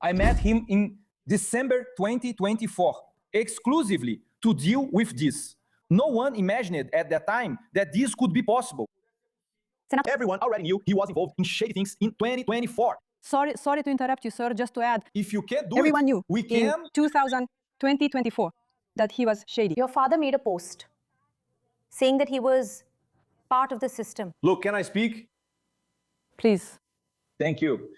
I met him in December 2024, exclusively to deal with this. No one imagined at that time that this could be possible. Everyone already knew he was involved in shady things in 2024. Sorry to interrupt you, sir. Just to add, If you can't do everyone it, knew we in can. 2024 that he was shady. Your father made a post saying that he was part of the system. Look, can I speak? Please. Thank you.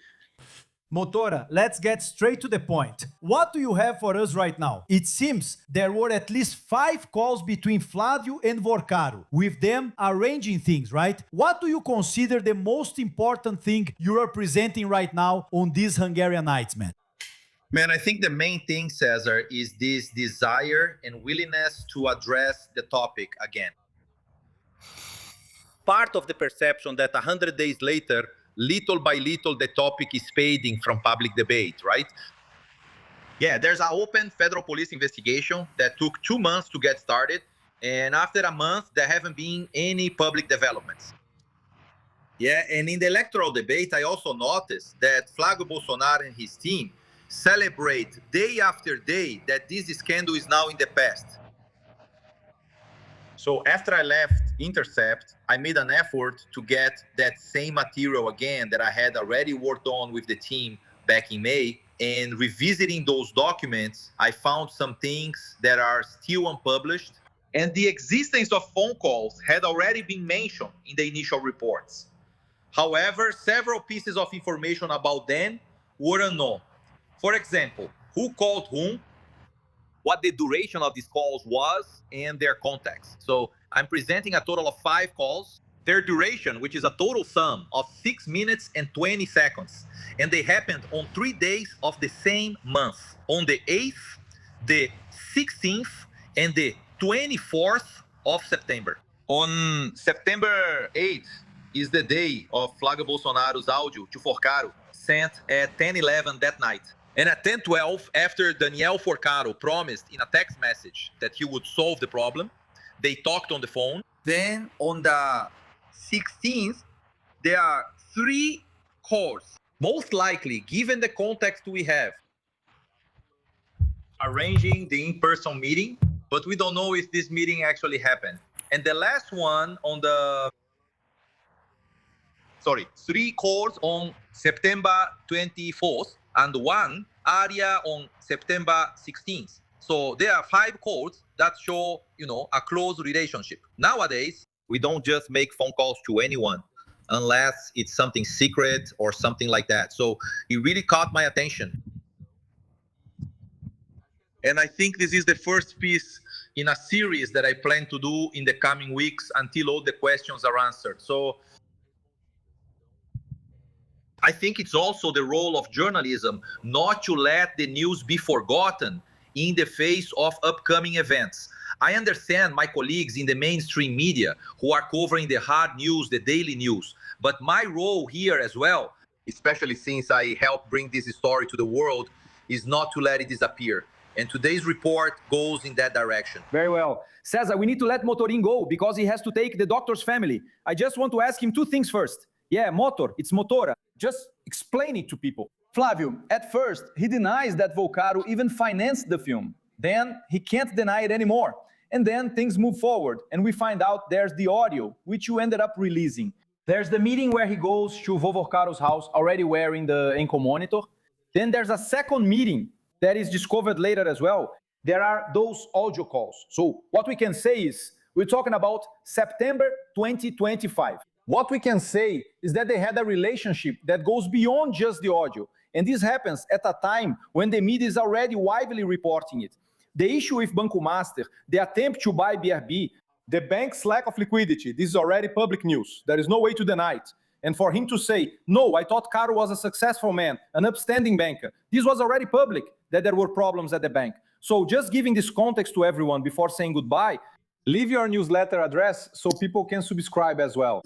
Motora, let's get straight to the point. What do you have for us right now? It seems there were at least 5 calls between Flavio and VORCARO, with them arranging things, right? What do you consider the most important thing you are presenting right now on these Hungarian nights, man? Man, I think the main thing, Cesar, is this desire and willingness to address the topic again. Part of the perception that 100 days later, little by little, the topic is fading from public debate, right? Yeah, there's an open federal police investigation that took 2 months to get started. And after a month, there haven't been any public developments. Yeah, and in the electoral debate, I also noticed that Flavio Bolsonaro and his team celebrate day after day that this scandal is now in the past. So after I left Intercept, I made an effort to get that same material again that I had already worked on with the team back in May. And revisiting those documents, I found some things that are still unpublished. And the existence of phone calls had already been mentioned in the initial reports. However, several pieces of information about them were unknown. For example, who called whom, what the duration of these calls was, and their context. So I'm presenting a total of 5 calls. Their duration, which is a total sum of 6 minutes and 20 seconds. And they happened on 3 days of the same month, on the 8th, the 16th, and the 24th of September. On September 8th is the day of Flavio Bolsonaro's audio to VORCARO, sent at 10:11 that night. And at 10:12, after Daniel VORCARO promised in a text message that he would solve the problem, they talked on the phone. Then on the 16th, there are 3 calls. Most likely, given the context we have, arranging the in-person meeting, but we don't know if this meeting actually happened. And the last one on the... 3 calls on September 24th, and 1 area on September 16th. So there are 5 calls that show, a close relationship. Nowadays, we don't just make phone calls to anyone unless it's something secret or something like that. So it really caught my attention. And I think this is the first piece in a series that I plan to do in the coming weeks until all the questions are answered. So I think it's also the role of journalism not to let the news be forgotten in the face of upcoming events. I understand my colleagues in the mainstream media who are covering the hard news, the daily news. But my role here as well, especially since I helped bring this story to the world, is not to let it disappear. And today's report goes in that direction. Very well. Cesar, we need to let Motorin go because he has to take the doctor's family. I just want to ask him 2 things first. Yeah, Motor, it's Motora. Just explain it to people. Flavio, at first, he denies that VORCARO even financed the film. Then he can't deny it anymore. And then things move forward, and we find out there's the audio, which you ended up releasing. There's the meeting where he goes to VORCARO's house, already wearing the ankle monitor. Then there's a second meeting that is discovered later as well. There are those audio calls. So what we can say is, we're talking about September 2025. What we can say is that they had a relationship that goes beyond just the audio. And this happens at a time when the media is already widely reporting it. The issue with Banco Master, the attempt to buy BRB, the bank's lack of liquidity, this is already public news. There is no way to deny it. And for him to say, no, I thought Caro was a successful man, an upstanding banker, this was already public, that there were problems at the bank. So just giving this context to everyone before saying goodbye, leave your newsletter address so people can subscribe as well.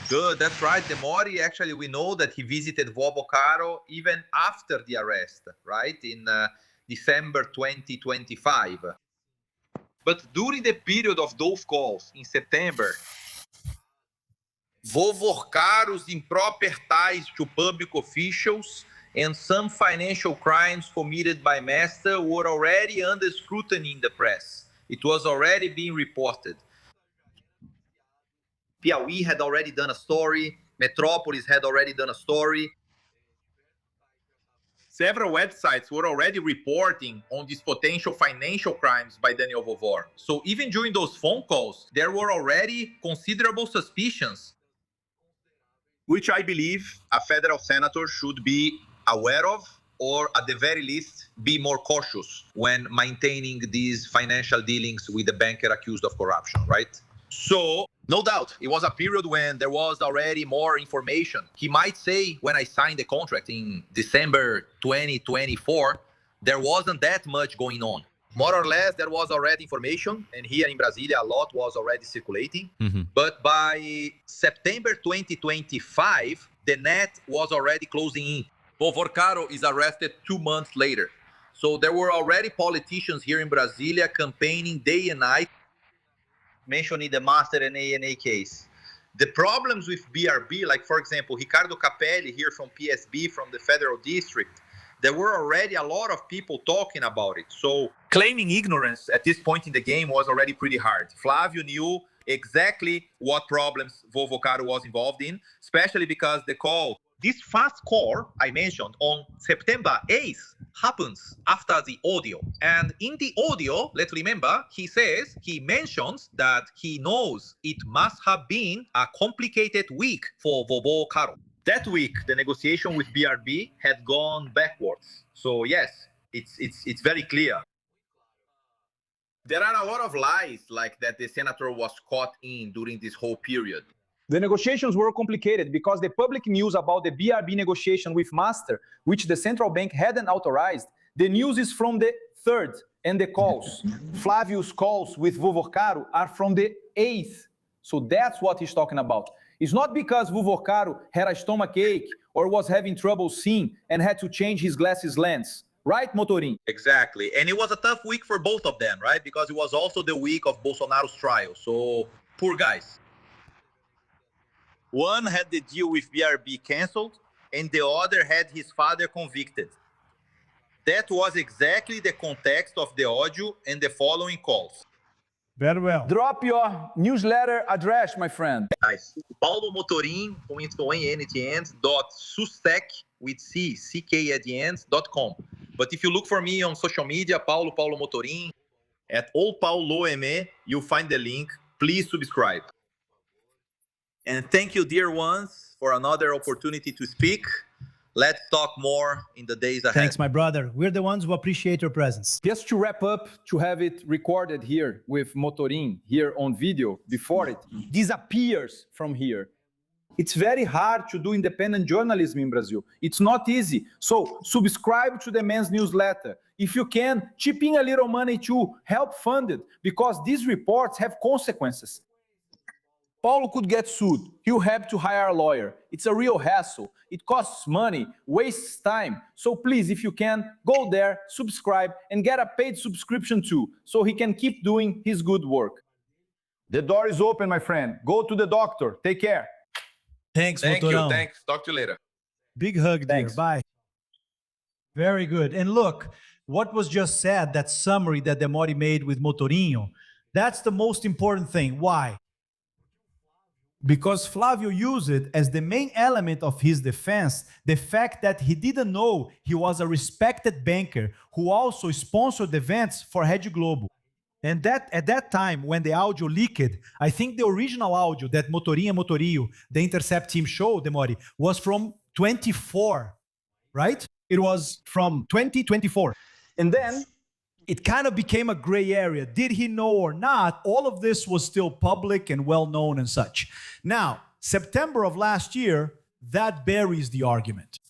Good, that's right. The Mori, actually, we know that he visited VORCARO even after the arrest, right? In December 2025. But during the period of those calls in September, VORCARO's improper ties to public officials and some financial crimes committed by Master were already under scrutiny in the press. It was already being reported. Piauí had already done a story. Metropolis had already done a story. Several websites were already reporting on these potential financial crimes by Daniel Vovor. So even during those phone calls, there were already considerable suspicions, which I believe a federal senator should be aware of, or at the very least, be more cautious when maintaining these financial dealings with the banker accused of corruption, right? So, no doubt, it was a period when there was already more information. He might say, when I signed the contract in December 2024, there wasn't that much going on. More or less, there was already information, and here in Brasilia, a lot was already circulating. But by September 2025, the net was already closing in. VORCARO is arrested 2 months later. So there were already politicians here in Brasilia campaigning day and night, mentioning the Master and ANA case. The problems with BRB, like for example, Ricardo Capelli here from PSB, from the Federal District, there were already a lot of people talking about it. So claiming ignorance at this point in the game was already pretty hard. Flavio knew exactly what problems VORCARO was involved in, especially because the call, this fast call I mentioned on September 8th, happens after the audio. And in the audio, let's remember, he mentions that he knows it must have been a complicated week for VORCARO. That week, the negotiation with BRB had gone backwards. So yes, it's very clear. There are a lot of lies like that the senator was caught in during this whole period. The negotiations were complicated because the public news about the BRB negotiation with Master, which the central bank hadn't authorized, the news is from the 3rd, and the calls, Flavio's calls with VORCARO, are from the 8th. So that's what he's talking about. It's not because VORCARO had a stomachache or was having trouble seeing and had to change his glasses lens. Right, Motorin? Exactly. And it was a tough week for both of them, right? Because it was also the week of Bolsonaro's trial. So, poor guys. One had the deal with BRB canceled, and the other had his father convicted. That was exactly the context of the audio and the following calls. Very well. Drop your newsletter address, my friend. Nice. Paulo Motorin, com Y-N at the end, .substack with C-K at the end, .com. But if you look for me on social media, Paulo Motorin, at OPauloME, you'll find the link. Please subscribe. And thank you, dear ones, for another opportunity to speak. Let's talk more in the days ahead. Thanks, my brother. We're the ones who appreciate your presence. Just to wrap up, to have it recorded here with Motorin, here on video, before it disappears from here. It's very hard to do independent journalism in Brazil. It's not easy. So subscribe to the man's newsletter. If you can, chip in a little money to help fund it, because these reports have consequences. Paulo could get sued. He'll have to hire a lawyer. It's a real hassle. It costs money, wastes time. So please, if you can, go there, subscribe, and get a paid subscription too, so he can keep doing his good work. The door is open, my friend. Go to the doctor. Take care. Thanks, Thank you. Motorão. Thanks. Talk to you later. Big hug, dear. Thanks. Bye. Very good. And look, what was just said, that summary that Demori made with Motorinho, that's the most important thing. Why? Because Flavio used it as the main element of his defense, the fact that he didn't know he was a respected banker who also sponsored events for Rede Globo. And that at that time, when the audio leaked, I think the original audio that Motorinho and Motorinho, the Intercept team showed, Demori, was from 24, right? It was from 2024. And then it kind of became a gray area. Did he know or not? All of this was still public and well-known and such. Now, September of last year, that buries the argument.